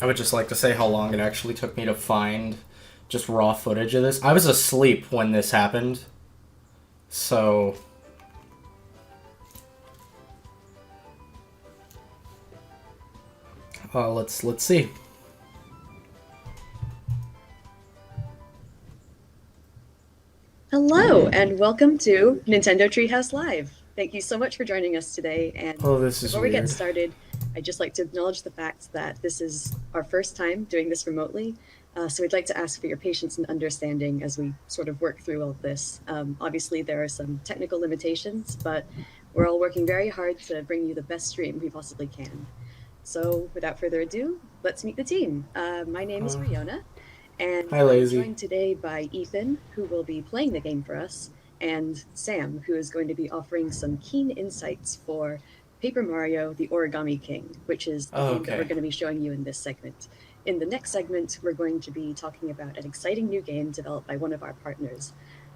I would just like to say how long it actually took me to find just raw footage of this. I was asleep when this happened, so... let's see. Hello, and welcome to Nintendo Treehouse Live. Thank you so much for joining us today. And Oh, this is before we get weird. started, I'd just like to acknowledge the fact that this is our first time doing this remotely. So we'd like to ask for your patience and understanding as we sort of work through all of this. Obviously, there are some technical limitations, but we're all working very hard to bring you the best stream we possibly can. So without further ado, let's meet the team. My name is Riona. And Hi, I'm Lazy. joined today by Ethan, who will be playing the game for us, and Sam, who is going to be offering some keen insights for Paper Mario: The Origami King, which is the game that we're going to be showing you in this segment. In the next segment, we're going to be talking about an exciting new game developed by one of our partners.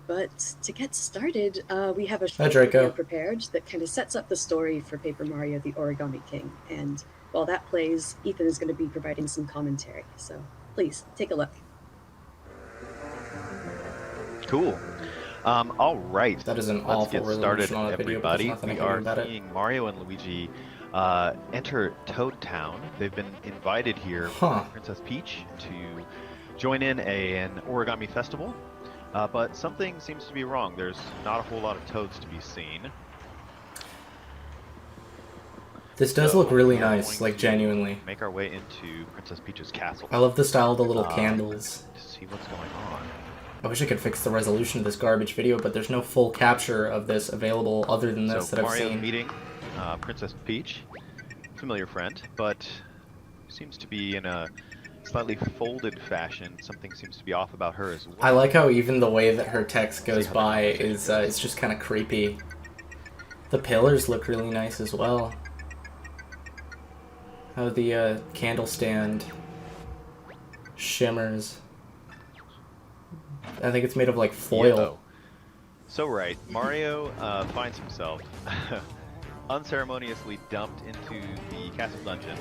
But to get started, we have a short video prepared that kind of sets up the story for Paper Mario: The Origami King. And while that plays, Ethan is going to be providing some commentary. So please, take a look. Cool. All right. That is an Let's awful get started, on everybody. Video, we are seeing Mario and Luigi enter Toad Town. They've been invited here by Princess Peach to join in an origami festival, but something seems to be wrong. There's not a whole lot of toads to be seen. This does look really nice, like genuinely. Make our way into Princess Peach's castle. I love the style of the little candles. To see what's going on. I wish I could fix the resolution of this garbage video, but there's no full capture of this available other than this that I've seen. Mario's meeting Princess Peach, familiar friend, but seems to be in a slightly folded fashion. Something seems to be off about her as well. I like how even the way that her text goes by is just kind of creepy. The pillars look really nice as well. How the candle stand shimmers. I think it's made of like foil. Yeah, so right, Mario finds himself unceremoniously dumped into the castle dungeon,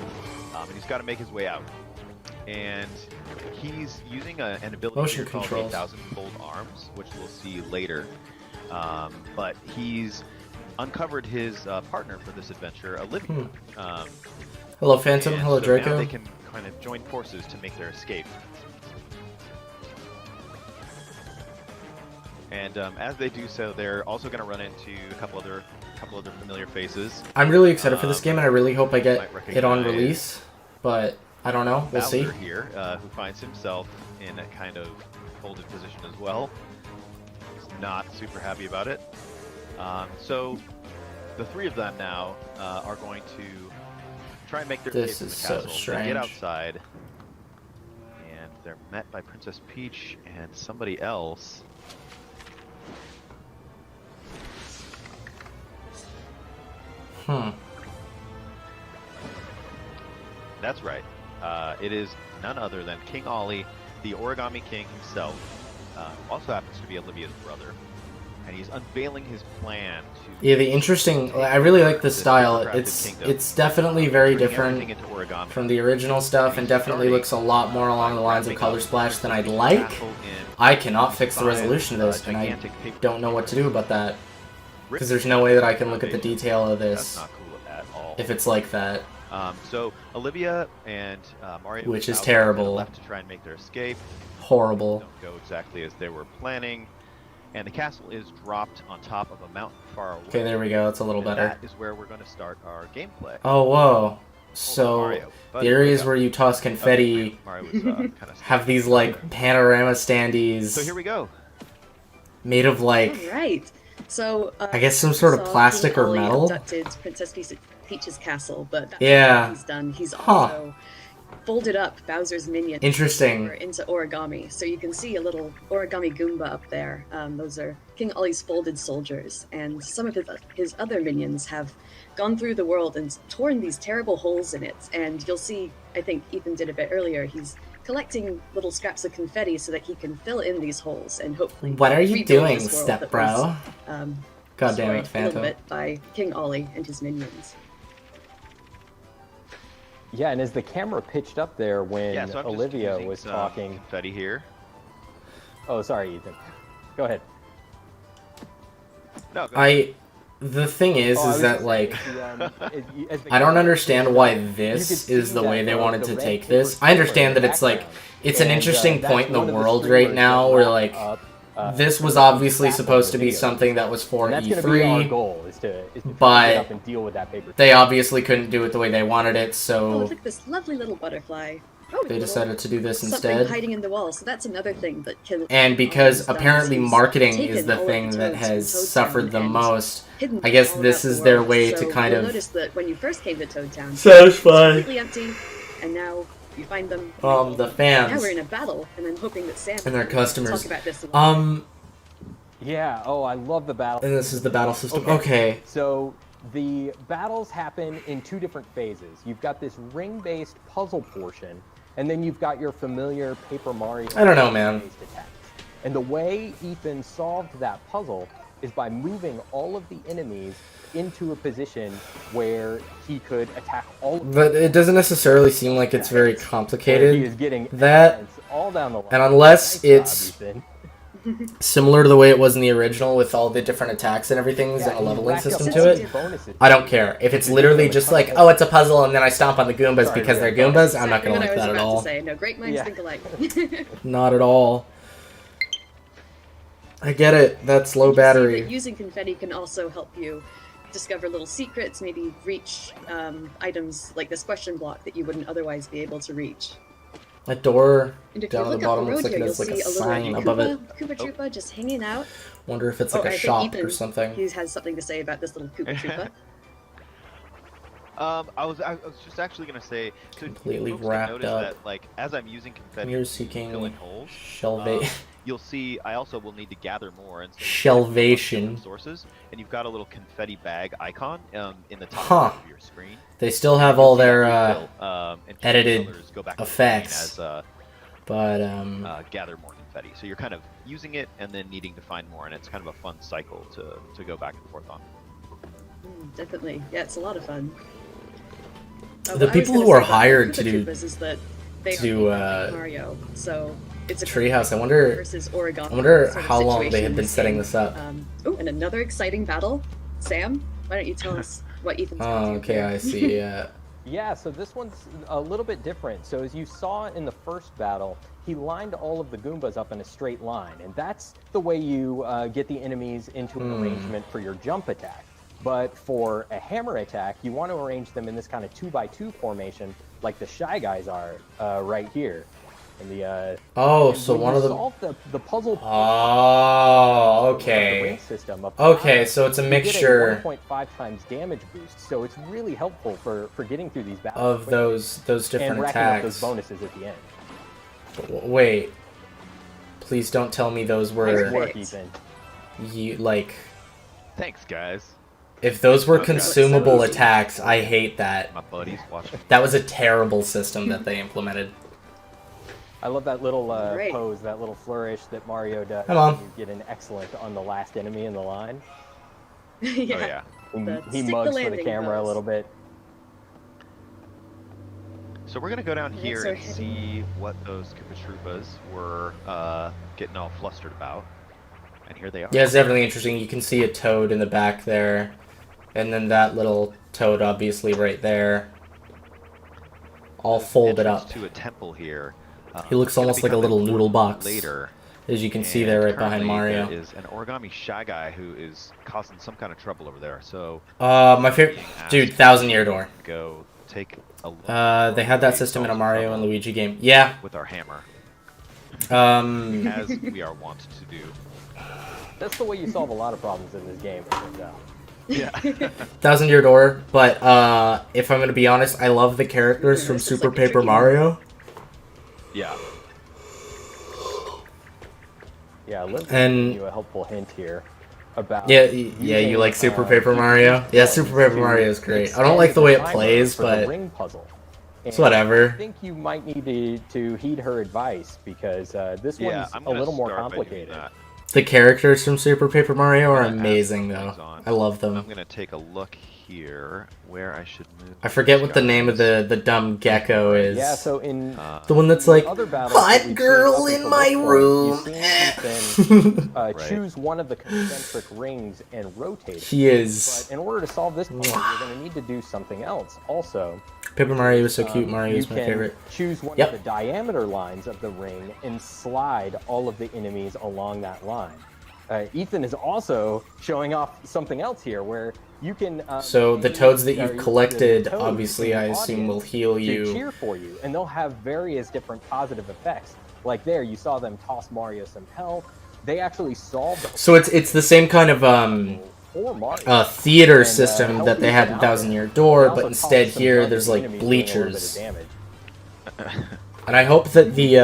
and he's got to make his way out. And he's using an ability called 8,000-fold arms, which we'll see later. But he's uncovered his partner for this adventure, Olivia. Hello, Phantom. Hello, so Draco. Now they can kind of join forces to make their escape. And as they do so, they're also going to run into a couple other familiar faces. I'm really excited for this game, and I really hope I get it on release. But I don't know. We'll see. Here, who finds himself in a kind of folded position as well. He's not super happy about it. So the three of them now are going to try and make their escape from the castle. So strange. They get outside, and they're met by Princess Peach and somebody else. That's right. It is none other than King Ollie, the Origami King himself, who also happens to be Olivia's brother. And he's unveiling his plan to... Yeah, the interesting... I really like the style. It's definitely very different from the original stuff, and definitely looks a lot more along the lines of Color Splash than I'd like. I cannot fix the resolution of this, and I don't know what to do about that. Because there's no way that I can look at the detail of this if it's like that. So Olivia and Mario, which is terrible, left to try and make their escape. Horrible. Don't go exactly as they were planning, and the castle is dropped on top of a mountain far away. Okay, there we go. It's a little better. That is where we're going to start our gameplay. Oh, whoa! So the areas where you toss confetti have these like panorama standees. So here we go. Made of like. All right. So I guess some sort of plastic or metal. Abducted Princess Peach's castle, but that's yeah, what he's done. He's also folded up Bowser's minions. Interesting. Into origami, so you can see a little origami Goomba up there. Those are King Ollie's folded soldiers, and some of his other minions have gone through the world and torn these terrible holes in it. And you'll see, I think Ethan did a bit earlier. He's collecting little scraps of confetti so that he can fill in these holes and hopefully. What are you doing, step bro? God damn it, Phantom. A little bit by King Ollie and his minions. Yeah, and as the camera pitched up there when so Olivia was talking... confetti here. Oh, sorry, Ethan. Go ahead. No, go ahead. The thing is that, like, I don't understand why this is the way they wanted to take this. I understand that it's, like, it's an interesting point in the world right now where, like, this was obviously supposed to be something that was for E3, but they obviously couldn't do it the way they wanted it, so... Oh, look at this lovely little butterfly. Oh, they decided to do this something instead. hiding in the wall, so that's another thing that can... And because apparently marketing is the thing that has suffered the most, I guess this is their way to kind of... notice that when you first came to Toad Town, satisfy completely empty, and now you find them... the fans. Now we're in a battle, and I'm hoping that Sam and their customers. Talk about this Yeah, oh, I love the battle. And this is the battle system. Okay. So the battles happen in 2 different phases. You've got this ring-based puzzle portion, and then you've got your familiar Paper Mario. I don't know, man. Attacks. And the way Ethan solved that puzzle is by moving all of the enemies into a position where he could attack all of them. But it doesn't necessarily seem like it's very complicated. He is getting that, all down the line. and unless it's similar to the way it was in the original with all the different attacks and everything and a leveling system to it, I don't care. If it's literally just like, oh, it's a puzzle and then I stomp on the Goombas because they're Goombas, I'm not going to like that at all. No, great minds think alike. Not at all. I get it. That's low battery. Using confetti can also help you discover little secrets, maybe reach items like this question block that you wouldn't otherwise be able to reach. That door and down at the bottom looks like it has like a sign above it. Koopa Troopa just hanging out. Wonder if it's like a shop or something. He has something to say about this little Koopa Troopa. I was just actually gonna say, completely wrapped up. That, like, as I'm using confetti, you're seeking filling holes, you'll see I also will need to gather more and Shelvation sources, and you've got a little confetti bag icon in the top of your screen. They still have all their edited effects, but gather more confetti. So you're kind of using it and then needing to find more, and it's kind of a fun cycle to go back and forth on. Definitely, yeah, it's a lot of fun. The people who are hired to do Mario, so it's a Treehouse. I wonder how long they have been setting this up. Oh, and another exciting battle. Sam, why don't you tell us what Ethan's going to do? Okay, I see. Yeah, so this one's a little bit different. So as you saw in the first battle, he lined all of the Goombas up in a straight line, and that's the way you get the enemies into an arrangement for your jump attack. But for a hammer attack, you want to arrange them in this kind of 2x2 formation, like the Shy Guys are right here. And the so one of the puzzle. Oh, okay. System okay, so it's a mixture. 1.5 times damage boost, so it's really helpful for getting through these battles. Of those different and attacks. Up those bonuses at the end. Wait, please don't tell me those were. Nice work, Ethan. Thanks, guys. If those were consumable attacks, I hate that. My buddies watching. That was a terrible system that they implemented. I love that little pose, that little flourish that Mario does. Come on. You get an excellent on the last enemy in the line. Yeah. He mugs for the camera a little bit. So we're going to go down here and see what those Koopa Troopas were getting all flustered about. And here they are. Yeah, it's definitely interesting. You can see a toad in the back there. And then that little toad obviously right there. All folded up. To a temple here. He looks almost like a little noodle box. Later. As you can see there right behind Mario. There is an origami Shy Guy who is causing some kind of trouble over there. So my favorite dude, 1000-Year Door. Go take a look. They had that system in a Mario and Luigi game. Yeah. With our hammer. As we are wont to do. That's the way you solve a lot of problems in this game, it turns out. Yeah. 1000-Year Door, but if I'm gonna be honest, I love the characters from Super Paper Mario. Yeah. Yeah, let's give you a helpful hint here about. Yeah, you like Super Paper Mario? Yeah, Super Paper Mario is great. I don't like the way it plays, but ring puzzle. It's whatever. I think you might need to heed her advice because this one's a little more complicated. The characters from Super Paper Mario are amazing, though. I love them. I'm gonna take a look here where I should move. I forget what the name of the dumb gecko is. Yeah, so in the one that's like, hot girl in my room. Choose one of the concentric rings and rotate it. He is. But in order to solve this problem, you're going to need to do something else. Also, Paper Mario is so cute. Mario is my favorite. Choose one of the diameter lines of the ring and slide all of the enemies along that line. Ethan is also showing off something else here, where you can. So the toads that you've collected, obviously, I assume, will heal you. Cheer for you, and they'll have various different positive effects. Like there, you saw them toss Mario some health. They actually solved. So it's the same kind of theater system that they had in Thousand Year Door, but instead here there's like bleachers. And I hope that the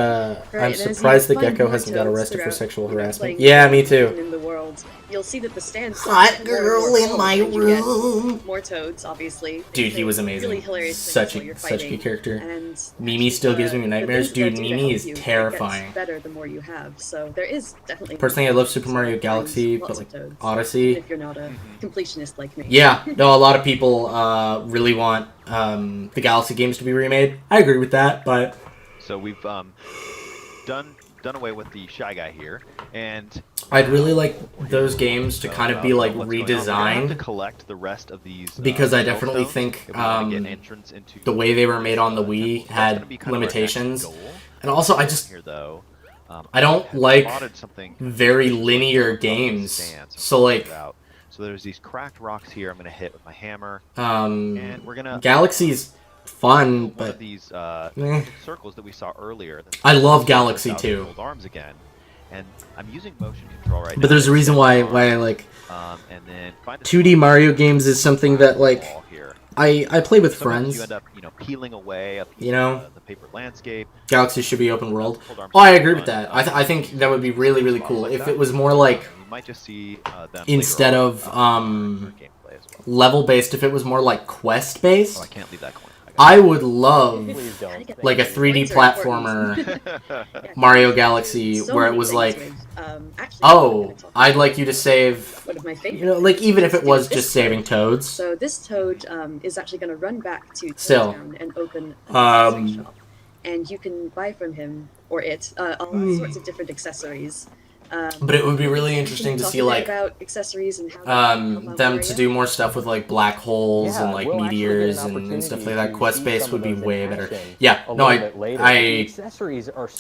I'm surprised the gecko hasn't got arrested for sexual harassment. Yeah, me too. In the world, you'll see that the stands. Hot girl in my room. More toads, obviously. Dude, he was amazing. Really hilarious. Such a good character. And Mimi still gives me nightmares. Dude, Mimi is terrifying. Better the more you have. So there is definitely. Personally, I love Super Mario Galaxy, but like Odyssey. If you're not a completionist like me. Yeah, no, a lot of people really want the Galaxy games to be remade. I agree with that, but. So we've done away with the Shy Guy here, and I'd really like those games to kind of be like redesigned. To collect the rest of these because I definitely think the way they were made on the Wii had limitations, and also I just I don't like very linear games. So like. So there's these cracked rocks here. I'm gonna hit with my hammer, and we're gonna Galaxy's fun, but of these circles that we saw earlier. I love Galaxy too. Arms again, and I'm using motion control right now. But there's a reason why I like and then 2D Mario games is something that like I play with friends. You end up peeling away the paper landscape. Galaxy should be open world. Oh, I agree with that. I think that would be really cool if it was more like you might just see them instead of level based. If it was more like quest based. Oh, I can't leave that coin. I would love like a 3D platformer Mario Galaxy where it was like, oh, I'd like you to save, like even if it was just saving toads. So this toad is actually going to run back to Town and open a shop, and you can buy from him or it all sorts of different accessories. But it would be really interesting to see like about accessories and how them to do more stuff with like black holes and like meteors and stuff like that. Quest based would be way better. Yeah, no, I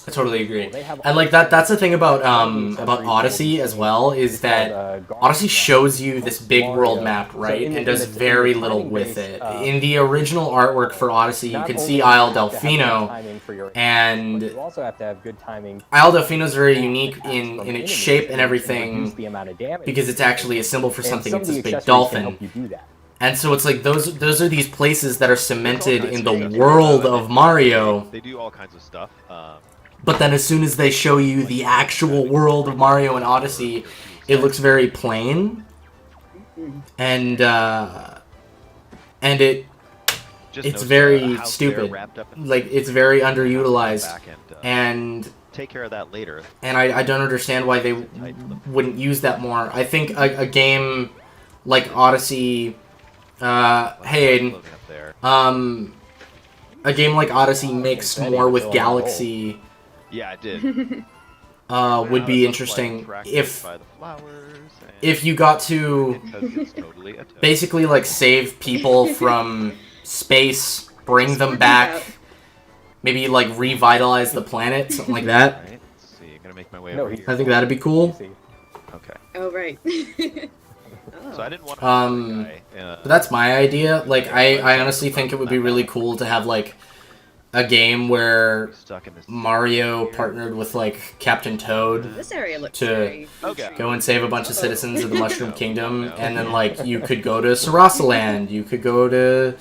totally agree. And like that's the thing about Odyssey as well, is that Odyssey shows you this big world map, right, and does very little with it. In the original artwork for Odyssey, you can see Isle Delfino, and Isle Delfino is very unique in its shape and everything because it's actually a symbol for something. It's this big dolphin. And so it's like those are these places that are cemented in the world of Mario. They do all kinds of stuff. But then as soon as they show you the actual world of Mario and Odyssey, it looks very plain. And it's very stupid. Like it's very underutilized. And take care of that later. And I don't understand why they wouldn't use that more. I think a game like Odyssey, hey Aiden, a game like Odyssey mixed more with Galaxy. Yeah, I did. Would be interesting if you got to basically like save people from space, bring them back. Maybe, like, revitalize the planet, something like that. Right, let's see, I'm gonna make my way over here. I think that'd be cool. Okay. Oh, right. So I didn't want to but that's my idea. Like, I honestly think it would be really cool to have, like, a game where Mario partnered with, like, Captain Toad to go and save a bunch of citizens of the Mushroom Kingdom, and then, like, you could go to Sarasaland, you could go to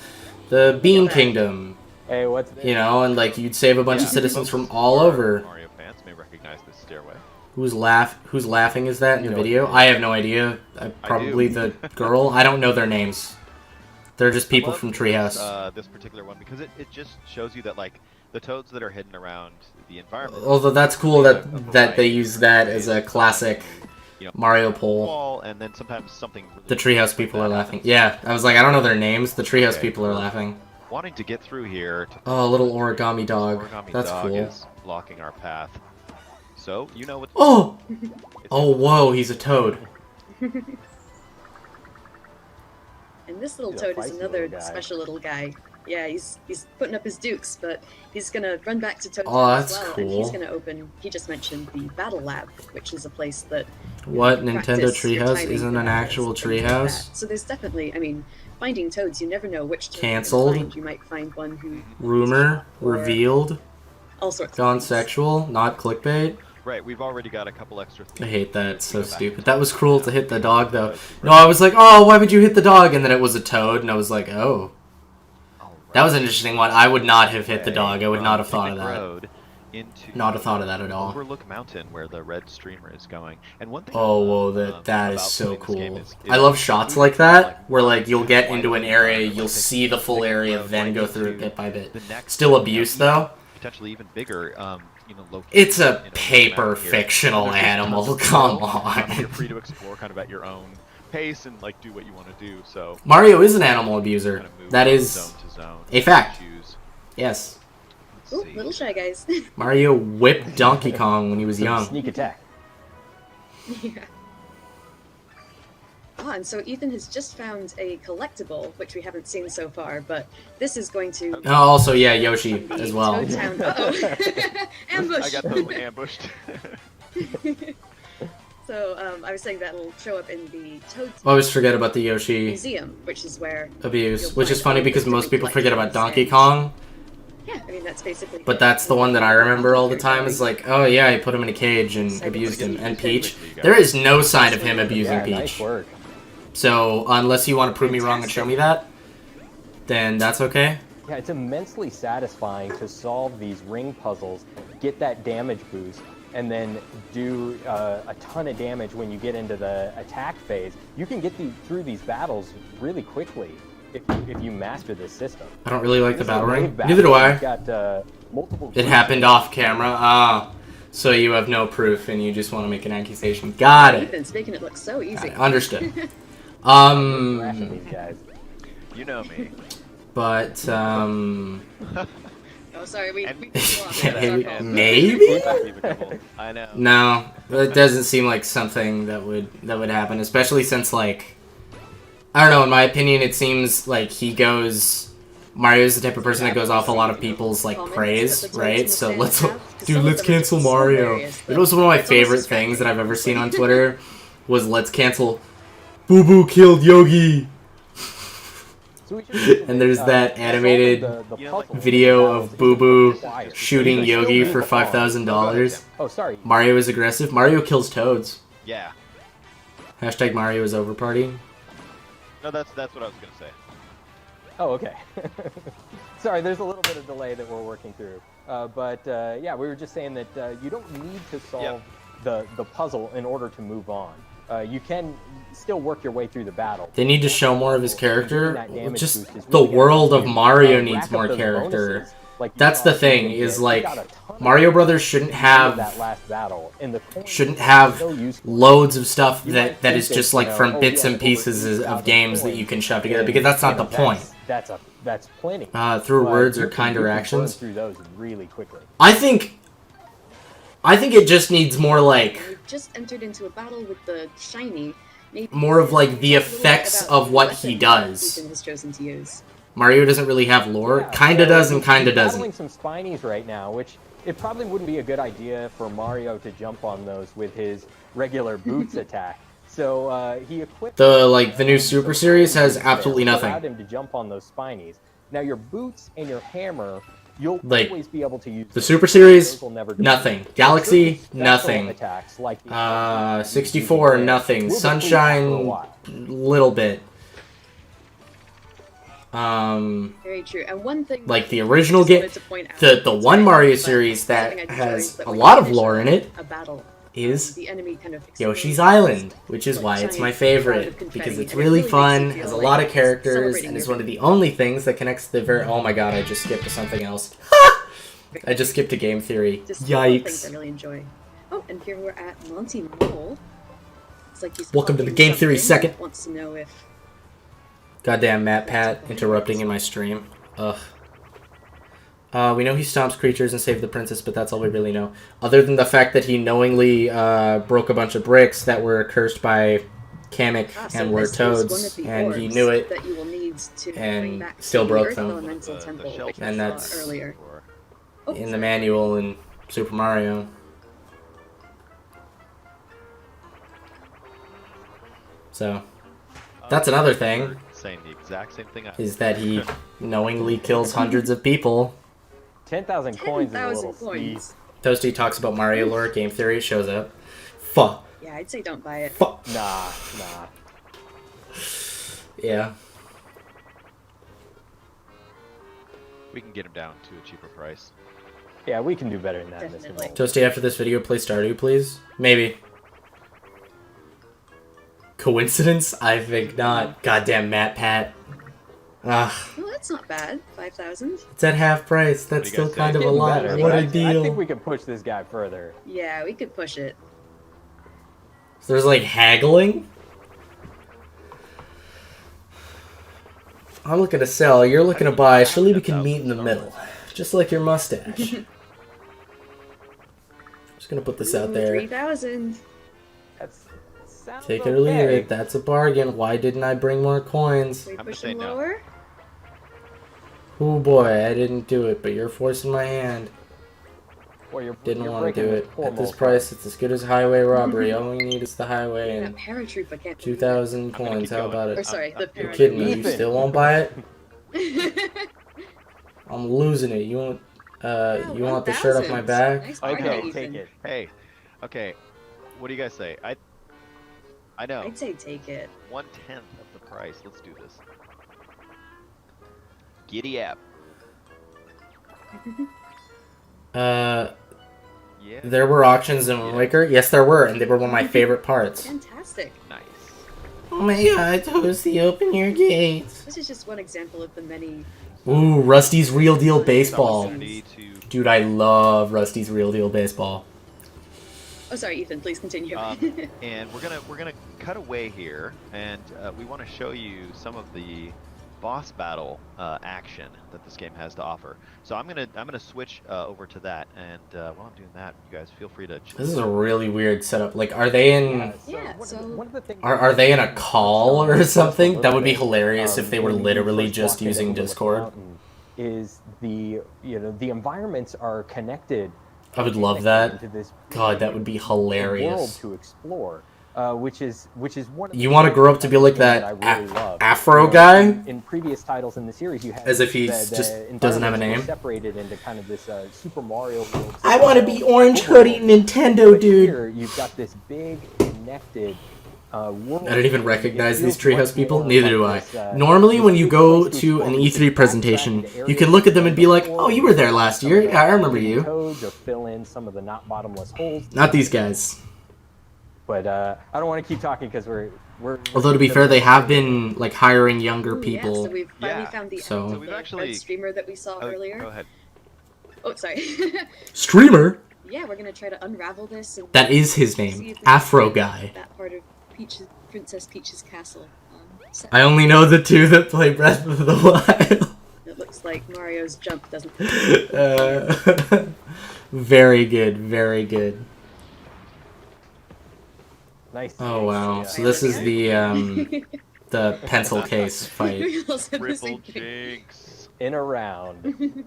the Bean Kingdom. Hey, what's this? And like you'd save a bunch of citizens from all over. Mario fans may recognize this stairway. Who's laughing is that in the video? I have no idea. Probably the girl. I don't know their names. They're just people from Treehouse. This particular one because it just shows you that like the toads that are hidden around the environment. Although that's cool that they use that as a classic you know, Mario pole. wall, and then sometimes something. Really The Treehouse people are laughing. Yeah, I was like, I don't know their names. The Treehouse people are laughing. Wanting to get through here. Oh, a little origami dog. That's dog cool. is blocking our path. So you know what? Oh! Oh, whoa, he's a toad. And this little toad is another special little guy. Yeah, he's putting up his dukes, but he's gonna run back to Toad's that's as well, cool. and he's gonna open. He just mentioned the Battle Lab, which is a place that. What, Nintendo Treehouse isn't an actual treehouse? So there's definitely, I mean, finding toads, you never know which toad Cancelled. you might find one who. Rumor revealed. All sorts. Gone sexual, not clickbait. Right, we've already got a couple extra things. I hate that, it's so stupid. That was cruel to hit the dog, though. No, I was like, oh, why would you hit the dog? And then it was a toad, and I was like, oh. That was an interesting one. I would not have hit the dog. I would not have thought of that. Not have thought of that at all. Overlook Mountain, where the red streamer is going. And one thing. Oh, whoa, that is so cool. I love shots like that, where like you'll get into an area, you'll see the full area, then go through it bit by bit. Still abuse, though. Potentially even bigger. It's a paper fictional animal. Come on. You're free to explore kind of at your own pace and like do what you want to do. So Mario is an animal abuser. That is a fact. Yes. Ooh, little shy guys. Mario whipped Donkey Kong when he was young. Sneak attack. Yeah. Ah, and so Ethan has just found a collectible, which we haven't seen so far, but this is going to... Oh, also, yeah, Yoshi as well. Uh-oh. Ambush! I got totally ambushed. So, I was saying that'll show up in the Toad Always forget about the Yoshi Museum, which is where... abuse, which is funny because most people forget about Donkey Kong. Yeah, I mean, that's basically... But that's the one that I remember all the time, is like, oh yeah, he put him in a cage and abused him. And Peach, there is no sign of him abusing Peach. Nice work. So, unless you want to prove me wrong and show me that, then that's okay. Yeah, it's immensely satisfying to solve these ring puzzles, get that damage boost, and then do a ton of damage when you get into the attack phase. You can get through these battles really quickly if you master this system. I don't really like the battle ring. Neither do I. Got, multiple it happened off camera. Ah. So you have no proof and you just want to make an accusation. Got it. Ethan's making it look so easy. Understood. These guys. You know me. But, Oh, sorry, we maybe? I know. No, it doesn't seem like something that would happen, especially since, like, I don't know, in my opinion, it seems like Mario's the type of person that goes off a lot of people's, like, praise, right? So let's cancel Mario. It was one of my favorite things that I've ever seen on Twitter, was let's cancel Boo Boo killed Yogi. And there's that animated video of Boo Boo shooting Yogi for $5,000. Oh, sorry. Mario is aggressive. Mario kills toads. Yeah. Hashtag Mario is over party. No, that's what I was gonna say. Oh, okay. Sorry, there's a little bit of delay that we're working through. Yeah, we were just saying that you don't need to solve the puzzle in order to move on. You can still work your way through the battle. They need to show more of his character. Just the world of Mario needs more character. That's the thing, is like Mario Brothers shouldn't have loads of stuff that is just like from bits and pieces of games that you can shove together, because that's not the point. That's plenty. Through words or kinder actions. Through those really quickly. I think it just needs more like. We've just entered into a battle with the shiny. More of like the effects of what he does. Ethan has chosen to use. Mario doesn't really have lore. Kinda does and kinda doesn't. Battling some spinies right now, which it probably wouldn't be a good idea for Mario to jump on those with his regular boots attack. So he equipped the new Super Series has absolutely nothing. Allowed him to jump on those spinies. Now your boots and your hammer, you'll always be able to use the Super Series. Nothing. Galaxy, nothing. 64, nothing. Sunshine, little bit. Very true. And one thing, like the original game, the one Mario series that has a lot of lore in it is Yoshi's Island, which is why it's my favorite, because it's really fun, has a lot of characters, and is one of the only things that connects the oh my god, I just skipped to something else. I just skipped to game theory. Yikes. I really enjoy. Oh, and here we're at Monty Mole. Looks like he's Welcome to the clocking Game Theory something. second. Wants to know if... Goddamn Matt Pat interrupting in my stream. Ugh. We know he stomps creatures and saved the princess, but that's all we really know. Other than the fact that he knowingly broke a bunch of bricks that were cursed by Kamek and were toads, and he knew it, that you will need to and back still to broke the them. Elemental Temple, which And we saw that's earlier. in the manual in Super Mario. So, that's another thing, Saying the exact same thing is that he knowingly kills hundreds of people. 10,000 coins is a little steep. Toasty talks about Mario lore, game theory, shows up. Fuck. Yeah, I'd say don't buy it. Fuck. Nah. Yeah. We can get him down to a cheaper price. Yeah, we can do better than that in this Definitely. one. Toasty, after this video, play Stardew, please. Maybe. Coincidence? I think not. Goddamn Matt Pat. Ugh. Well, that's not bad. 5,000. It's at half price. That's What do you still guys kind of think? a lot. Better, What but a deal. I think we can push this guy further. Yeah, we could push it. So there's like haggling? I'm looking to sell, you're looking to buy. Surely we can meet in the middle. Just like your mustache. Just gonna put this out there. 3,000. Sounds Take it or leave okay. it. That's a bargain. Why didn't I bring more coins? Can we I'm push gonna him say no. lower? Oh boy, I didn't do it, but you're forcing my hand. Well, you're Didn't want to breaking do this it. poor At this mole price, it's as good as highway robbery. All we need is the highway That and paratrooper can't. 2,000 gonna coins. keep How going. about Or it? sorry, the You're paratrooper. kidding me. You Ethan. still won't buy it? I'm losing it. You want you want the shirt off my 1,000. back? Nice Okay, bargain, take Ethan. it. Hey, okay. What do you guys say? I know. I'd say take it. 1/10 of the price. Let's do this. Giddy up. Yeah. There were auctions in Wind Waker. Yes, there were, and they were one of my favorite parts. Fantastic. Nice. Oh my god, Toasty, open your gates. This is just one example of the many. Ooh, Rusty's Real Deal Baseball. Opportunity to Dude, I love Rusty's Real Deal Baseball. Oh, sorry, Ethan. Please continue. and we're gonna cut away here, and we want to show you some of the boss battle action that this game has to offer. So I'm gonna switch over to that, and while I'm doing that, you guys feel free to. This is a really weird setup. Like, are they in... One of the things Are they in a call or something? That would be hilarious if they were literally just using Discord. Is the environments are connected. I would love that. Into this God, that would be world hilarious. to explore, which is one. Of You want to grow up to be like that I really love. Afro guy? In previous titles in the series, you have As if he the just doesn't have a environments were name. Separated into kind of this Super Mario world. I want to be Orange Hoodie Nintendo, But dude. Here, you've got this big connected world. I don't even recognize It these feels Treehouse much people. more Neither like do I. this, Normally, this when you new go place to explore, an you E3 can backtrack presentation, into you areas can look at them and be like, before, oh, you were there last some year. of the Yeah, I remember you. Toads, or fill in some of the not bottomless holes. Not these guys. But I don't want to keep talking because we're. Although, to be fair, they have been, like, hiring younger Ooh, people. Yeah, so we've finally Yeah. found the So- end So of we've the actually- red streamer that we saw earlier. Go ahead. Oh, sorry. Streamer? Yeah, we're gonna try to unravel this. And That is his see name. if we can Afro get guy. That part of Princess Peach's castle. Set. I only know the two that play Breath of the Wild. It looks like Mario's jump doesn't. Very good, very good. Nice. Oh wow! Yeah. So this is the pencil case fight. We all said the Triple same thing. jinx. In a round.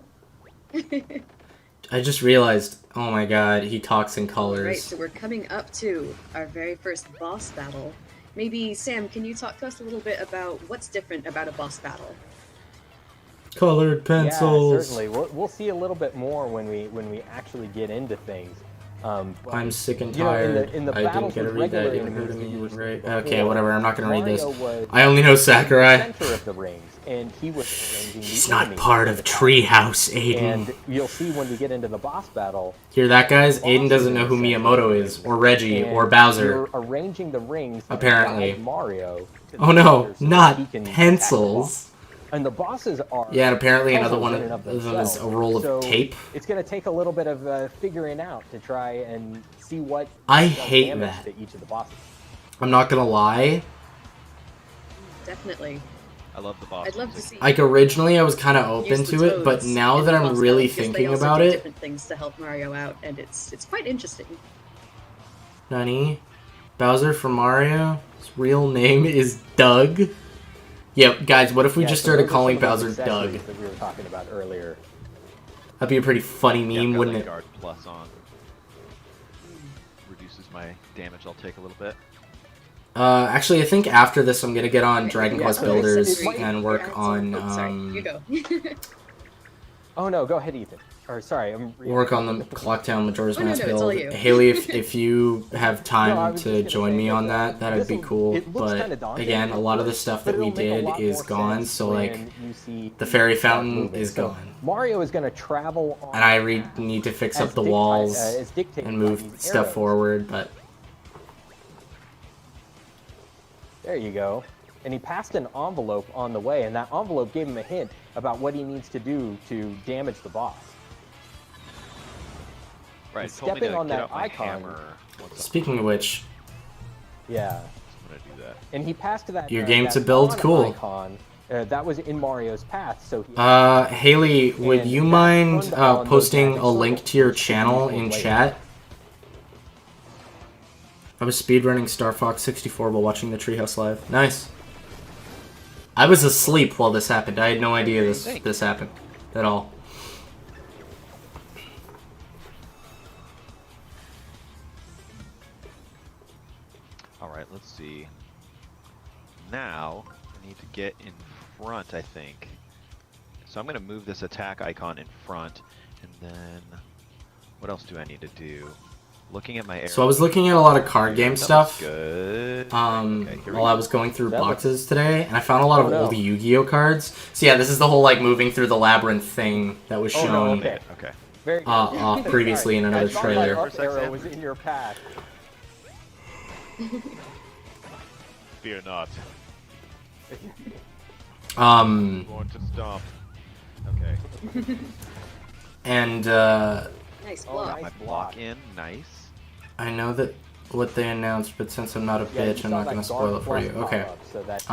I just realized. Oh my god, he talks in Alright, colors. so we're coming up to our very first boss battle. Maybe, Sam, can you talk to us a little bit about what's different about a boss battle? Colored pencils. Yeah, certainly. We'll see a little bit more when we actually get into things. But, I'm sick and you know, tired. in the I didn't battles get to with read that. regular Even heard of enemies, me. you were Right? before, Okay, whatever. I'm not gonna read this. Mario was I only know the Sakurai. center of the rings, and he was arranging He's the not enemies part in of the battle. Treehouse, Aiden. And you'll see when we get into the boss battle. Hear that, guys? Aiden doesn't know who Miyamoto is, or Reggie, and or Bowser. You're arranging the rings to Apparently. guide Mario. To Oh the no, center so not he can attack the pencils. boss. And the bosses are. Yeah, and apparently another puzzles one in and of of them is a roll of So tape. It's going to take a little bit of figuring out to try and see what I does hate damage that. to each of the bosses. I'm not gonna lie. Definitely. I love the boss. I'd love to see. Like originally, I was kind of open to it, but now that I'm really thinking about it, different things to help Mario out, and it's quite interesting. Nani, Bowser from Mario. His real name is Doug. Yep, guys. What if we just started calling Bowser Doug? That we were talking about earlier. That'd be a pretty funny meme, wouldn't it? Guard plus on. Reduces my damage I'll take a little bit. Actually, I think after this, I'm gonna get on Dragon Quest Builders Right. and work on sorry, you go. Oh no, go ahead, Ethan. Or sorry, I'm work on the Clocktown Majora's Mask it's all build. you. Haley, if you have time was to just gonna join say me on that, that'd be cool. it looks kinda But daunting again, a lot of the first, stuff but that we it'll make a did lot is more gone. sense So like, when you see the fairy start fountain moving. is So gone, Mario is going to travel on and I need to fix up the walls and move stuff forward. But there you go. And he passed an envelope on the way, and that envelope gave him a hint about what he needs to do to damage the boss. Right. He's Told me stepping to on get that out my icon. hammer once I'm speaking of which, Yeah. gonna do that. And he passed that. Your game that to build, on cool. Icon, that was in Mario's path. So he Haley, would And you that mind turned on those posting magic a link circles, to your which channel we will in later. chat? I was speedrunning Star Fox 64 while watching the Treehouse live. Nice. I was asleep while this happened. I had no idea this happened at all. Alright, let's see. Now, I need to get in front, I think. So I'm going to move this attack icon in front, and then... What else do I need to do? Looking at my arrows. So I was looking at a lot of card game That stuff looks good. Okay, here we while I go. was going through That boxes today, and I found a lot of no. old Yu-Gi-Oh cards. So yeah, this is the whole like moving through the labyrinth thing that was Oh, no, shown okay. Okay. Very good. off previously in another I thought trailer. My up arrow was in your path. Fear not. Um, Going to stomp. Okay. and Nice Oh, block. nice. My block in. Nice. I know that what they announced, but since I'm not a Yeah, you bitch, I'm saw not that gonna spoil it for guard you. plus Okay. pop-up, so that,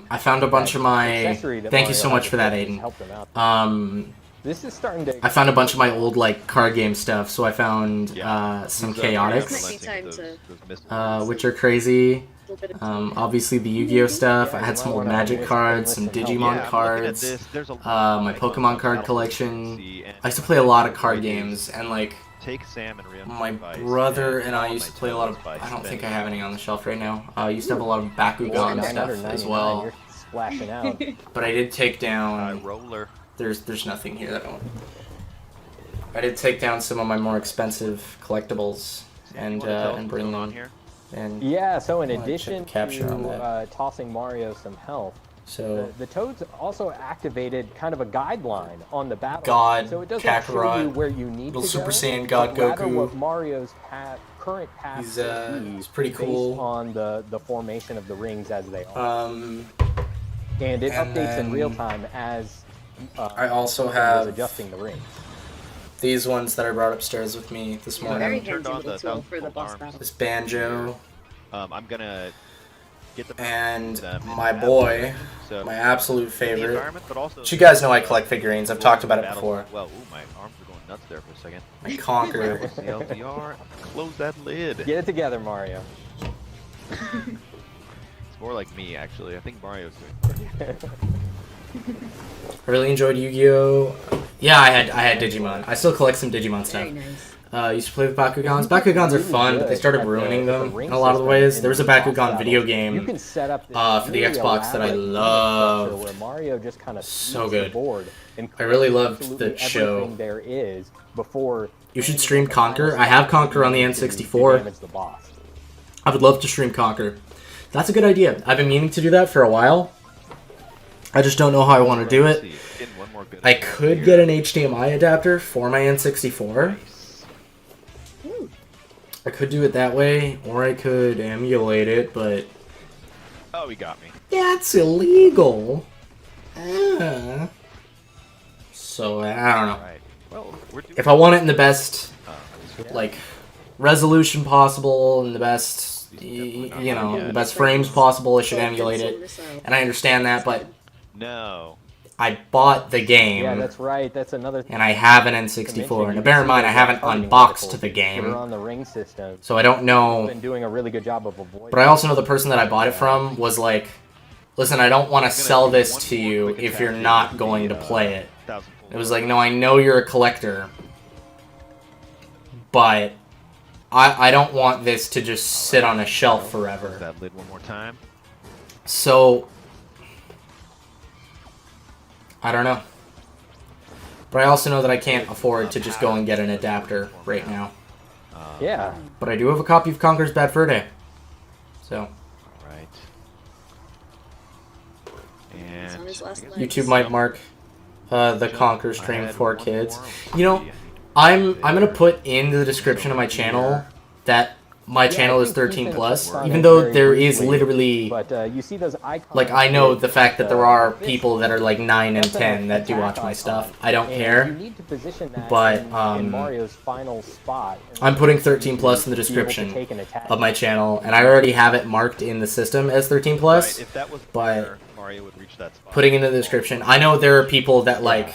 I found a bunch that of my. accessory that Thank you Mario so much has for that, just Aiden. helped him out. This is starting to. I found a bunch of my old like card game stuff. So I found some These, chaotics, Might be time those to- missiles. which are crazy. Little bit of Obviously the Yu-Gi-Oh stuff. Yeah, I you had might some old wanna Magic listen- cards, some listen Digimon help. I'm looking at cards, this. There's a lot my of Pokemon card battles collection. to see, and I used to play a lot of the card idea is games, and like Take Sam and Rhea my advice brother and I follow used my to play a lot of. toes by I don't think I spending have any on the shelf right now. I used to have a lot of Bakugan Boy, stuff as well, You're splashing out. but I did take high down. roller. There's nothing here that I don't. I did take down some of my more expensive collectibles Sam, you wanna tell us and what's bring going them on here. and Yeah, so in Wanna check addition the capture on to tossing Mario some health, so the Toads also activated kind of a guideline on the battle. God, so it doesn't show Kakarot, you where you need little to Super go, Saiyan God but rather Goku. what Mario's current path He's, will be he's pretty based cool. on the formation of the rings as they are. and And it updates in then real time as I also Nintendo is have adjusting the rings. these ones that I brought upstairs with me this very morning. Turned handy on little the tool for the 1,000 boss arms. battle. This banjo I'm gonna get the and them in my battle. boy, So my absolute the favorite. environment, but also But you guys know I collect figurines. I've talked about it battles before. as Well, ooh, my arms are going nuts there for a second. My Conquer. The LDR, close that lid. Get it together, Mario. It's more like me, actually. I think Mario's doing. I really enjoyed Yu-Gi-Oh. Yeah, I had Digimon. I still collect some Digimon stuff. Very nice. Used to play with Bakugans. Bakugans are fun, but they started ruining them in a lot of the ways. There was a Bakugan video You game. can set up this for the really Xbox that I elaborate loved. structure where Mario just kind of So sweeps good. the board and I really collects loved absolutely the show. everything there is before You should stream Conquer. I have Conquer on the to N64. damage the boss. I would love to stream Conquer. That's a good idea. I've been meaning to do that for a while. I just don't know how I want to do Let's it. see, getting one more good I one could here. get an HDMI adapter for my N64. Nice. Ooh, I could do it that way, or I could emulate it, but Oh, he got me. that's illegal. So, I don't know. Alright. Well, we're doing If I want it in the best, uh, like, resolution possible, and the best you know, the best frames possible. It should emulate it, and I understand that, but no. I bought the game. Yeah, that's right. That's another thing. And I have an N64. And bear in mind, I haven't unboxed the game. On the ring system. So I don't know. Been doing a really good job of avoiding. But I also know the person that I bought it from was like, listen, I don't want to sell this to you if you're not going to play it. It was like, no, I know you're a collector, but I don't want this to just sit on a shelf forever. That lid one more time. So I don't know. But I also know that I can't afford to just go and get an adapter right now. Yeah. But I do have a copy of Conker's Bad Fur Day. So. Right. And YouTube might mark the Conker stream for kids. You know, I'm gonna put in the description of my channel that my channel is 13 plus, even though there is literally, you see those icons, like, I know the fact that there are people that are like 9 and 10 that do watch my stuff. I don't care, but I'm putting 13 plus in the description of my channel, and I already have it marked in the system as 13 plus, but putting it in the description, I know there are people that like,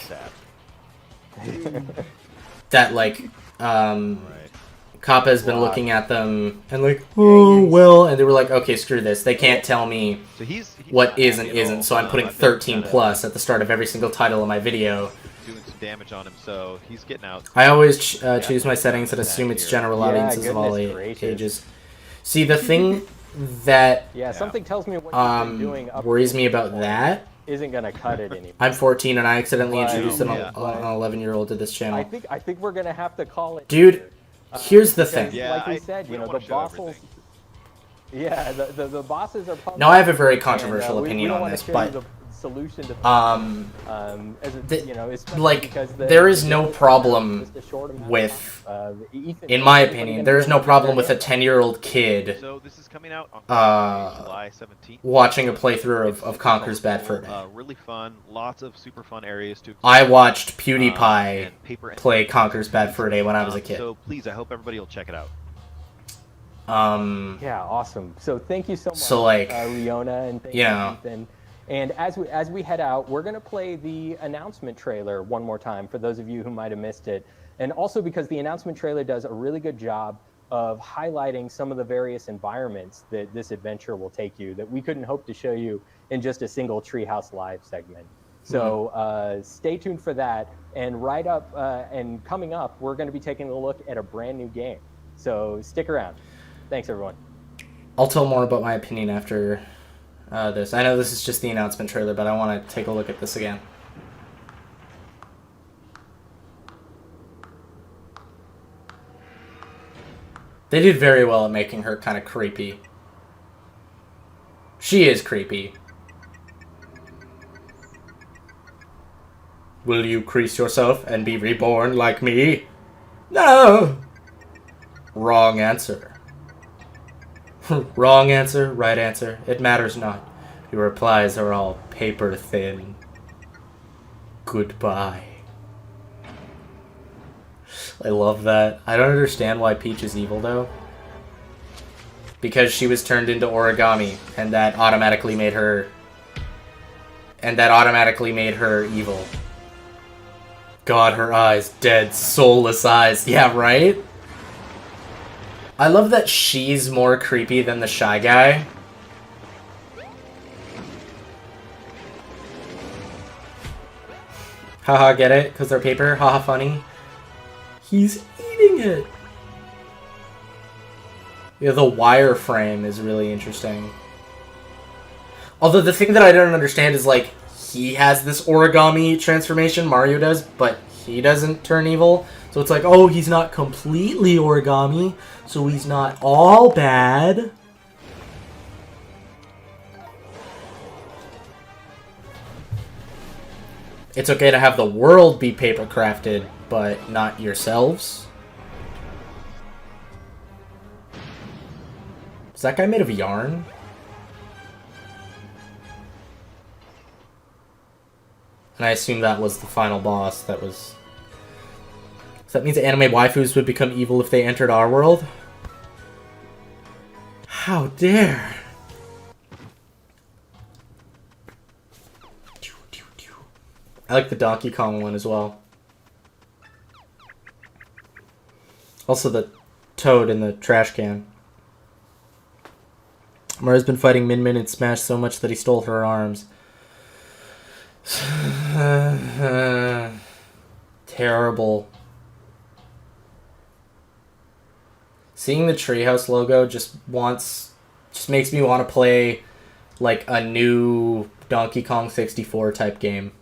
Kappa has been looking at them and like, oh, well, and they were like, okay, screw this. They can't tell me what is and isn't, so I'm putting 13 plus at the start of every single title of my video. Doing some damage on him, so he's getting out. I always choose my settings and assume it's general audiences of all ages. See, the thing that something tells me what you've been doing worries me about that isn't gonna cut it anymore. I'm 14 and I accidentally introduced an 11-year-old to this channel. I think we're gonna have to call it. Dude, here's the thing. Like we said, you know, the bosses. Yeah, the bosses are. Now I have a very controversial opinion on this, but solution to like there is no problem with, in my opinion, there is no problem with a 10-year-old kid July 17th. watching a playthrough of Conker's Bad Fur Day. Really fun, lots of super fun areas to explore. I watched PewDiePie play Conker's Bad Fur Day when I was a kid. So please, I hope everybody will check it out. Yeah, awesome. So thank you so much, like, Riona, and thank you, Ethan. And as we head out, we're going to play the announcement trailer one more time for those of you who might have missed it. And also because the announcement trailer does a really good job of highlighting some of the various environments that this adventure will take you that we couldn't hope to show you in just a single Treehouse Live segment. So stay tuned for that. And right up and coming up, we're going to be taking a look at a brand new game. So stick around. Thanks, everyone. I'll tell more about my opinion after this. I know this is just the announcement trailer, but I want to take a look at this again. They did very well at making her kind of creepy. She is creepy. Will you crease yourself and be reborn like me? No! Wrong answer. Wrong answer, right answer, it matters not. Your replies are all paper thin. Goodbye. I love that. I don't understand why Peach is evil, though. Because she was turned into origami, and that automatically made her... evil. God, her eyes. Dead, soulless eyes. Yeah, right? I love that she's more creepy than the Shy Guy. Haha, get it? Because they're paper? Haha, funny. He's eating it! Yeah, the wireframe is really interesting. Although the thing that I don't understand is, like, he has this origami transformation, Mario does, but he doesn't turn evil. So it's like, oh, he's not completely origami, so he's not all bad. It's okay to have the world be paper crafted, but not yourselves. Is that guy made of yarn? And I assume that was the final boss that was... So that means anime waifus would become evil if they entered our world? How dare! I like the Donkey Kong one as well. Also the Toad in the trash can. Mario's been fighting Min Min in Smash so much that he stole her arms. Terrible. Seeing the Treehouse logo just makes me want to play like a new Donkey Kong 64 type game.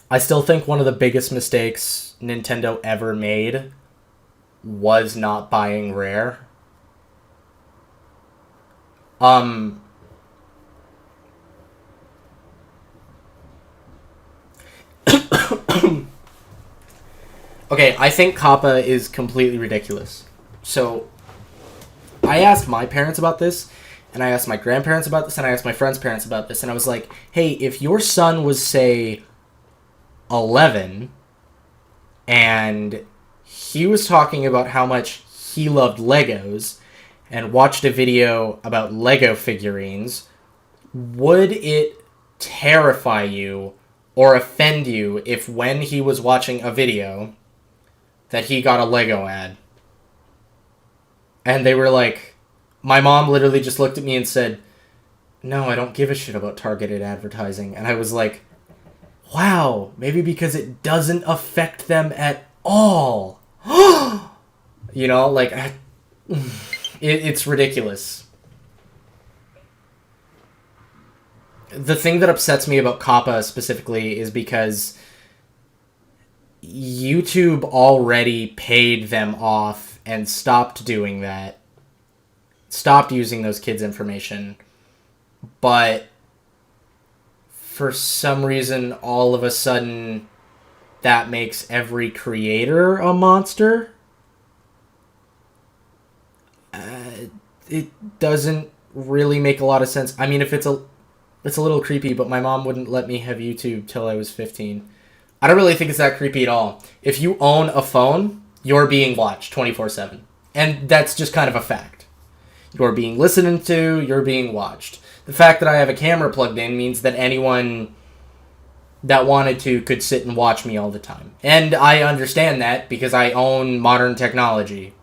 I still think one of the biggest mistakes Nintendo ever made was not buying Rare. Okay, I think Kappa is completely ridiculous. So, I asked my parents about this, and I asked my grandparents about this, and I asked my friends' parents about this, and I was like, hey, if your son was, say, 11, and he was talking about how much he loved Legos, and watched a video about Lego figurines, would it terrify you or offend you if when he was watching a video that he got a Lego ad? And they were like, my mom literally just looked at me and said, no, I don't give a shit about targeted advertising. And I was like, wow, maybe because it doesn't affect them at all. You know, like, it's ridiculous. The thing that upsets me about Kappa specifically is because YouTube already paid them off and stopped doing that. Stopped using those kids' information. But for some reason, all of a sudden, that makes every creator a monster. It doesn't really make a lot of sense. I mean, if it's a little creepy, but my mom wouldn't let me have YouTube till I was 15. I don't really think it's that creepy at all. If you own a phone, you're being watched 24/7. And that's just kind of a fact. You're being listened to, you're being watched. The fact that I have a camera plugged in means that anyone that wanted to could sit and watch me all the time. And I understand that because I own modern technology.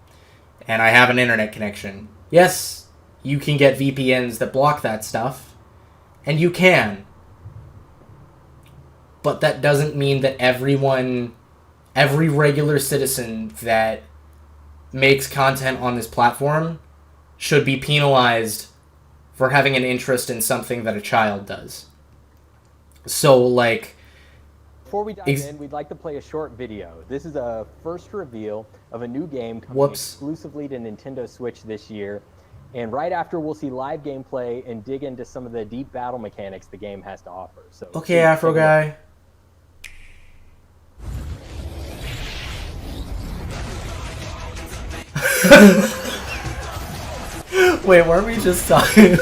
And I have an internet connection. Yes, you can get VPNs that block that stuff. And you can. But that doesn't mean that every regular citizen that makes content on this platform should be penalized for having an interest in something that a child does. So, like... Before we dive in, we'd like to play a short video. This is a first reveal of a new game coming exclusively to Nintendo Switch this year. And right after, we'll see live gameplay and dig into some of the deep battle mechanics the game has to offer. So, okay, Afro Guy. Wait, weren't we just talking?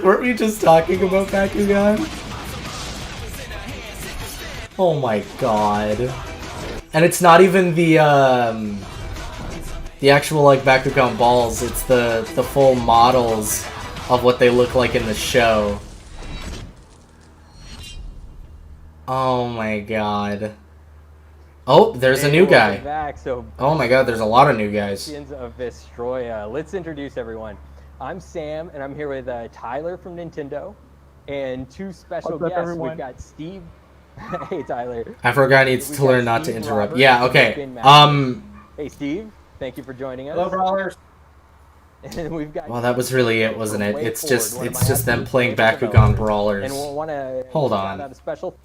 Weren't we just talking about Bakugan? Oh my god. And it's not even the actual, like, Bakugan balls, it's the full models of what they look like in the show. Oh my god. Oh, there's a new guy. Back, so oh my god, there's a lot of new guys. Of Vestroya. Let's introduce everyone. I'm Sam, and I'm here with Tyler from Nintendo, and two special guests. Everyone? We've got Steve. Hey, Tyler. Afro Guy needs to learn not to interrupt. Robert, yeah, okay. Hey, Steve. Thank you for joining us. Hello, brawlers. And we've got. Well, that was really it, wasn't it? It's just them playing Bakugan brawlers. And we'll want to hold on. Out a special.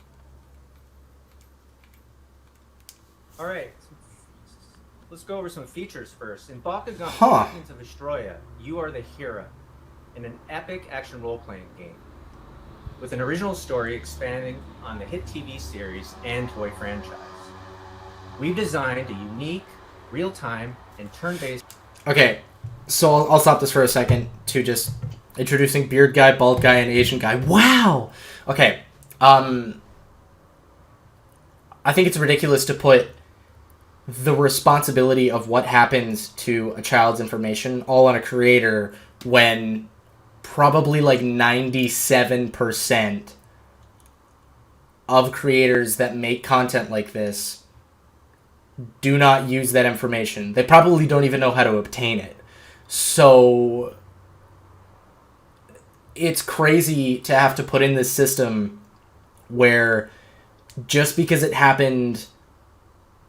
All right, let's go over some features first. In Bakugan to Vestroya, you are the hero in an epic action role-playing game with an original story expanding on the hit TV series and toy franchise. We've designed a unique, real-time, and turn-based... Okay, so I'll stop this for a second to just introducing Beard Guy, Bald Guy, and Asian Guy. Wow! Okay, I think it's ridiculous to put the responsibility of what happens to a child's information all on a creator when probably like 97% of creators that make content like this do not use that information. They probably don't even know how to obtain it. So it's crazy to have to put in this system where just because it happened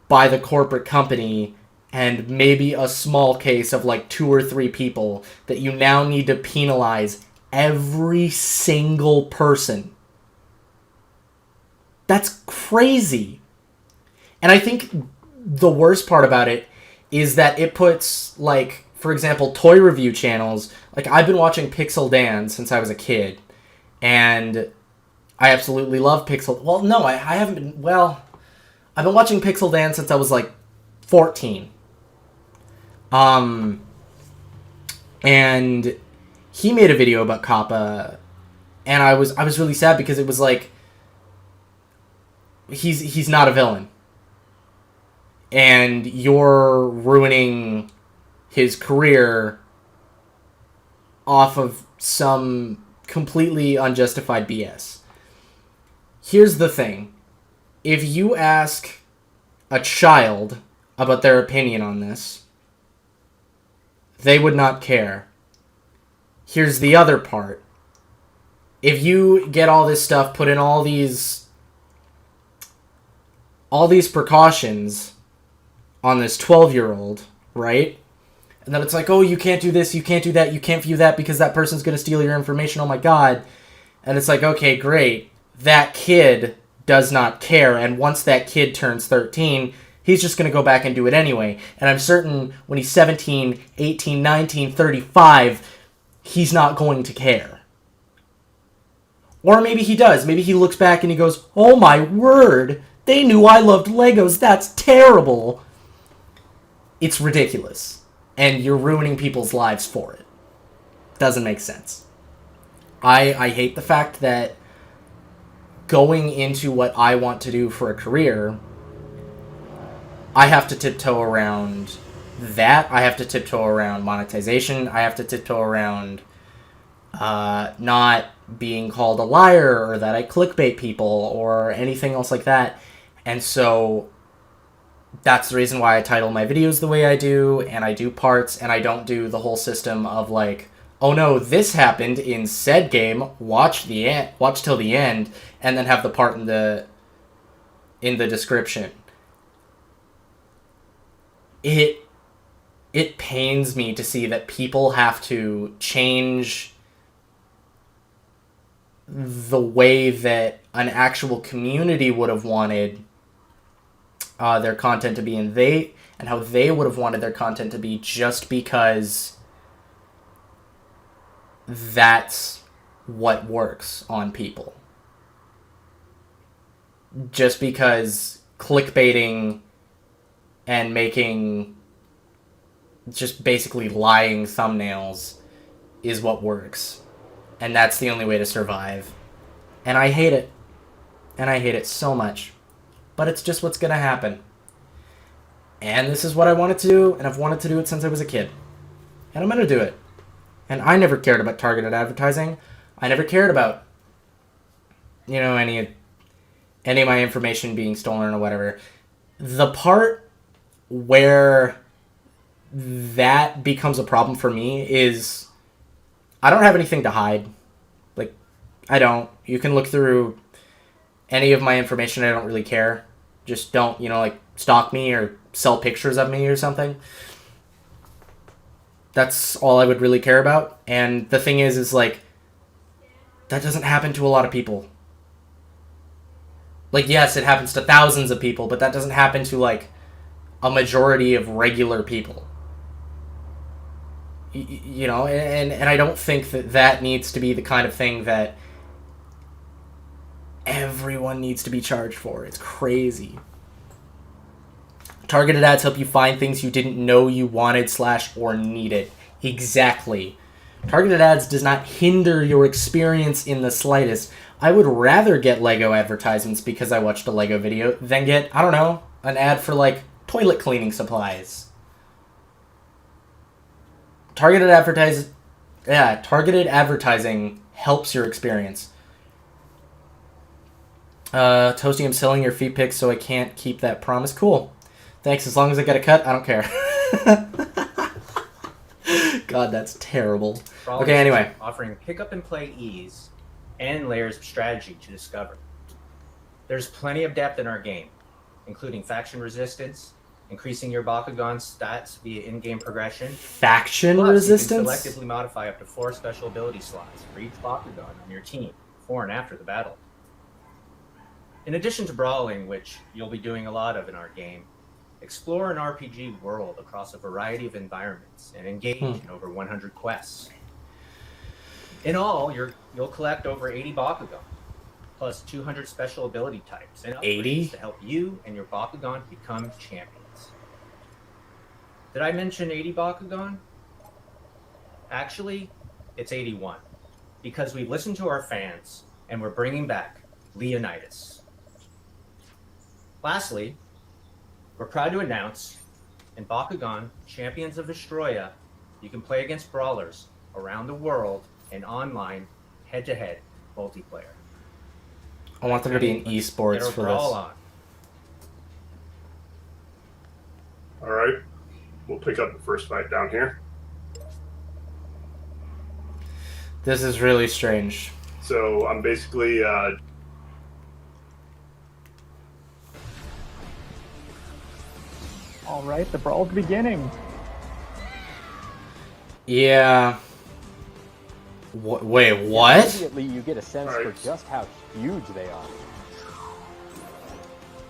by the corporate company and maybe a small case of like 2 or 3 people, that you now need to penalize every single person. That's crazy. And I think the worst part about it is that it puts, like, for example, toy review channels. Like, I've been watching Pixel Dan since I was a kid, and I absolutely love Pixel... Well, no, I haven't been... Well, I've been watching Pixel Dan since I was, like, 14. And he made a video about Kappa, and I was really sad because it was like, he's not a villain. And you're ruining his career off of some completely unjustified BS. Here's the thing. If you ask a child about their opinion on this, they would not care. Here's the other part. If you get all this stuff, put in all these precautions on this 12-year-old, right? And then it's like, oh, you can't do this, you can't do that, you can't view that because that person's going to steal your information, oh my god. And it's like, okay, great. That kid does not care, and once that kid turns 13, he's just going to go back and do it anyway. And I'm certain when he's 17, 18, 19, 35, he's not going to care. Or maybe he does. Maybe he looks back and he goes, oh my word, they knew I loved Legos, that's terrible. It's ridiculous. And you're ruining people's lives for it. Doesn't make sense. I hate the fact that going into what I want to do for a career, I have to tiptoe around that. I have to tiptoe around monetization. I have to tiptoe around not being called a liar or that I clickbait people or anything else like that. And so that's the reason why I title my videos the way I do, and I do parts, and I don't do the whole system of like, oh no, this happened in said game, watch till the end, and then have the part in the description. It pains me to see that people have to change the way that an actual community would have wanted their content to be, and how they would have wanted their content to be, just because that's what works on people. Just because clickbaiting and making just basically lying thumbnails is what works. And that's the only way to survive. And I hate it. And I hate it so much. But it's just what's gonna happen. And this is what I wanted to do, and I've wanted to do it since I was a kid. And I'm gonna do it. And I never cared about targeted advertising. I never cared about, you know, any of my information being stolen or whatever. The part where that becomes a problem for me is I don't have anything to hide. Like, I don't. You can look through any of my information. I don't really care. Just don't, you know, like, stalk me or sell pictures of me or something. That's all I would really care about. And the thing is like, that doesn't happen to a lot of people. Like, yes, it happens to thousands of people, but that doesn't happen to, like, a majority of regular people. You know, and I don't think that needs to be the kind of thing that everyone needs to be charged for. It's crazy. Targeted ads help you find things you didn't know you wanted / or needed. Exactly. Targeted ads does not hinder your experience in the slightest. I would rather get Lego advertisements because I watched a Lego video than get, I don't know, an ad for like toilet cleaning supplies. Targeted advertising helps your experience. Toasty, I'm selling your feet pics, so I can't keep that promise. Cool. Thanks. As long as I get a cut, I don't care. God, that's terrible. Okay, anyway. Offering pick-up-and-play ease and layers of strategy to discover. There's plenty of depth in our game, including faction resistance, increasing your Bakugan stats via in-game progression. Faction resistance? You can selectively modify up to 4 special ability slots for each Bakugan on your team, before and after the battle. In addition to brawling, which you'll be doing a lot of in our game, explore an RPG world across a variety of environments and engage in over 100 quests. In all, you'll collect over 80 Bakugan, plus 200 special ability types and upgrades to help you and your Bakugan become champions. Did I mention 80 Bakugan? Actually, it's 81, because we've listened to our fans and we're bringing back Leonidas. Lastly, we're proud to announce, in Bakugan Champions of Vestroia, you can play against brawlers around the world in online, head-to-head multiplayer. I want there to be an esports for this. Alright, we'll pick up the first fight down here. This is really strange. So I'm basically all right, the brawl's beginning. Yeah. Wait, what? Immediately, you get a sense for just how huge they are.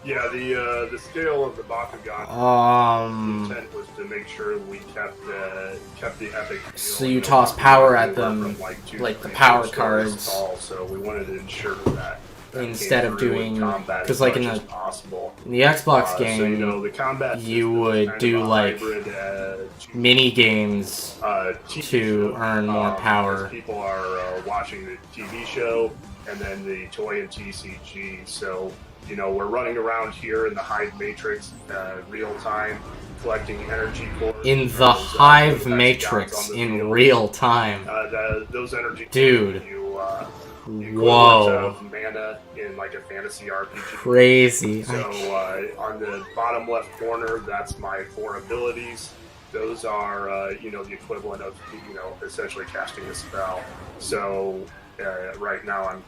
Yeah, the scale of the Bakugan. The intent was to make sure we kept the epic. So you toss power at them, like the power cards. So we wanted to ensure that instead of doing, because like in the Xbox game, so, you know, the combat you would do like mini games to earn more power. People are watching the TV show and then the toy and TCG. So you know, we're running around here in the Hive Matrix real time, collecting energy cores. In the Hive Matrix in real time. Those energy dude. Whoa. Of mana in like a fantasy RPG. Crazy. So on the bottom left corner, that's my 4 abilities. Those are, you know, the equivalent of, you know, essentially casting a spell. So right now I'm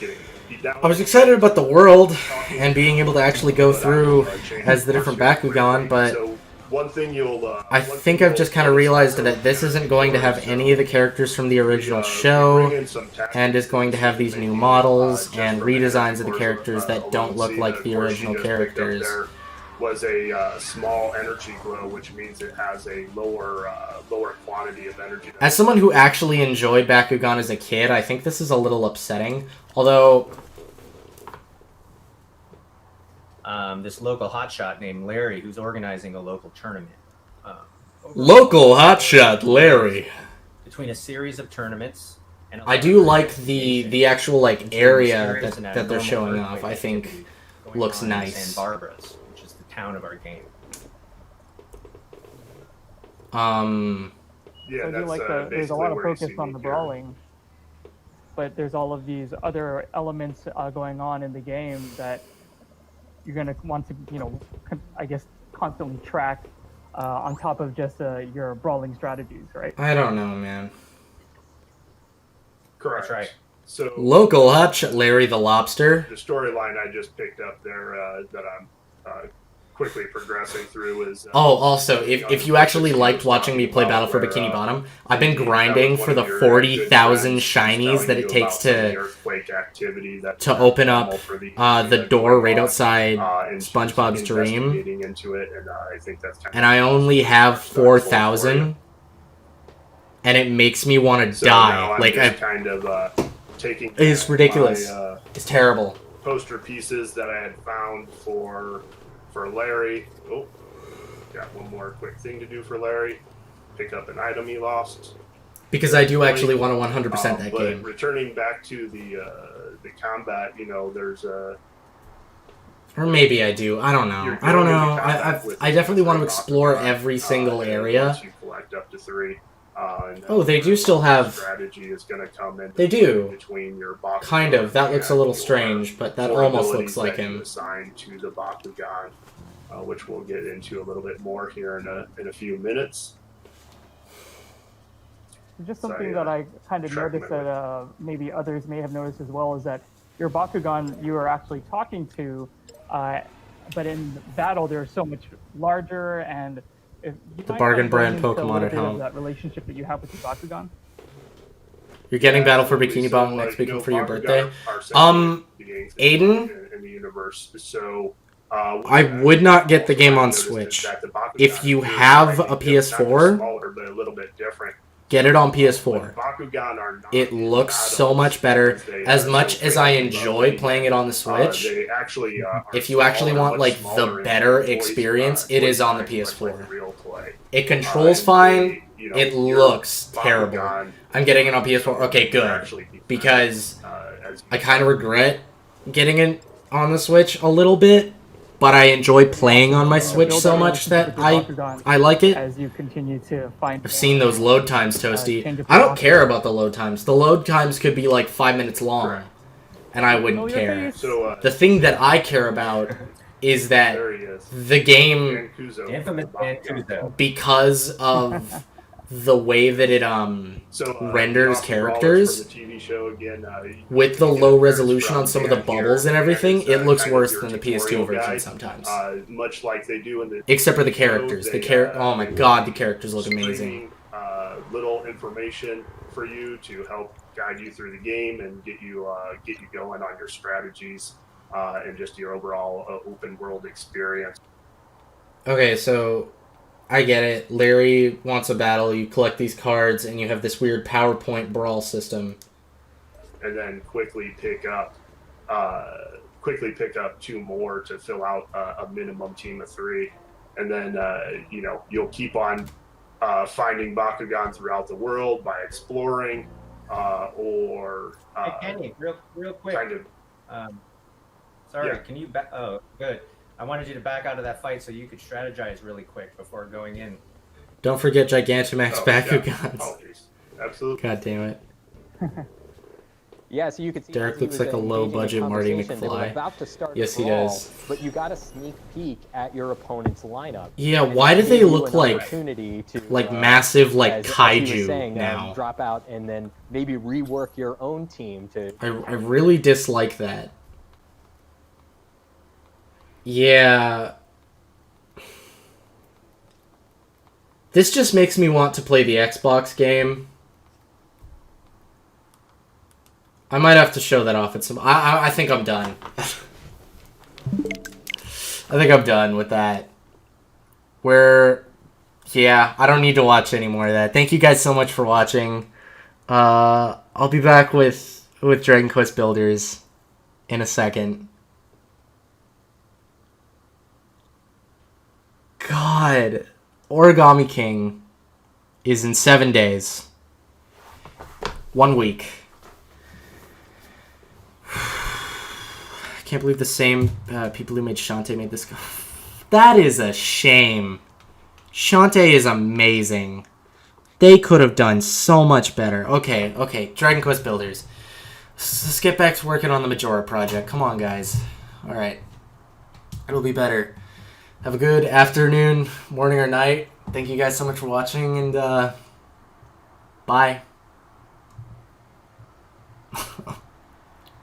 getting beat down. I was excited about the world and being able to actually go through as the different Bakugan, but one thing I think I've just kind of realized that this isn't going to have any of the characters from the original show, and is going to have these new models and redesigns of the characters that don't look like the original characters. Was a small energy glow, which means it has a lower quantity of energy. As someone who actually enjoyed Bakugan as a kid, I think this is a little upsetting. Although this local hotshot named Larry, who's organizing a local tournament. Local hotshot Larry. Between a series of tournaments. And I do like the actual like area that they're showing off. I think looks nice. San Barbara's, which is the town of our game. Yeah, so I do like there's a lot of focus on the brawling, but there's all of these other elements going on in the game that you're going to want to, you know, I guess constantly track on top of just your brawling strategies, right? I don't know, man. Correct. That's right. So local hotshot Larry the Lobster. The storyline I just picked up there that I'm quickly progressing through is... also, if you actually liked watching me play Battle for Bikini Bottom, I've been grinding for the 40,000 shinies that it takes to open up the door right outside SpongeBob's Dream. And I only have 4,000, and it makes me want to die. Like, it's ridiculous. It's terrible. Poster pieces that I had found for Larry. Oh, got one more quick thing to do for Larry. Pick up an item he lost. Because I do actually want to 100% that game. Returning back to the combat, you know, there's Or maybe I do. I don't know. I don't know. I definitely want to explore every single area. Once you collect up to 3. Oh, they do still have... Strategy is going to come in. They do. Between your Bakugan kind of. That looks a little strange, but that almost looks like him. Assigned to the Bakugan, which we'll get into a little bit more here in a few minutes. Just something that I kind of noticed that maybe others may have noticed as well is that your Bakugan you are actually talking to, but in battle they're so much larger, and the bargain brand Pokemon at home. That relationship that you have with your Bakugan. You're getting Battle for Bikini Bottom next week for your birthday. Aiden, in the universe. So I would not get the game on Switch. If you have a PS4, smaller, but a little bit different. Get it on PS4. It looks so much better. As much as I enjoy playing it on the Switch, if you actually want like the better experience, it is on the PS4. It controls fine. It looks terrible. I'm getting it on PS4. Okay, good. Because I kind of regret getting it on the Switch a little bit. But I enjoy playing on my Switch so much that I like it. As you continue to find, I've seen those load times, Toasty. I don't care about the load times. The load times could be like 5 minutes long, and I wouldn't care. The thing that I care about is that the game, because of the way that it renders characters, with the low resolution on some of the bubbles and everything, it looks worse than the PS2 version sometimes. Much like they do in the except for the characters. Oh my god, the characters look amazing. Little information for you to help guide you through the game and get you going on your strategies and just your overall open world experience. Okay, so I get it. Larry wants a battle. You collect these cards, and you have this weird PowerPoint brawl system. And then quickly pick up 2 more to fill out a minimum team of 3, and then you'll keep on finding Bakugan throughout the world by exploring or. Hey Kenny, real quick. Kind of. Sorry, yeah. Can you back? Oh, good. I wanted you to back out of that fight so you could strategize really quick before going in. Don't forget Gigantamax Bakugans. Oh, absolutely. God damn it. Yeah, so you could see Derek looks like a low-budget Marty McFly. Yes, he does. But you got a sneak peek at your opponent's lineup. Yeah, why do they look like massive like kaiju now? Drop out and then maybe rework your own team to. I really dislike that. Yeah. This just makes me want to play the Xbox game. I might have to show that off at some... I think I'm done. I think I'm done with that. Yeah, I don't need to watch any more of that. Thank you guys so much for watching. I'll be back with Dragon Quest Builders in a second. God, Origami King is in 7 days. 1 week. I can't believe the same people who made Shantae made this. That is a shame. Shantae is amazing. They could have done so much better. Okay. Dragon Quest Builders. Let's get back to working on the Majora project. Come on, guys. Alright. It'll be better. Have a good afternoon, morning, or night. Thank you guys so much for watching, and bye.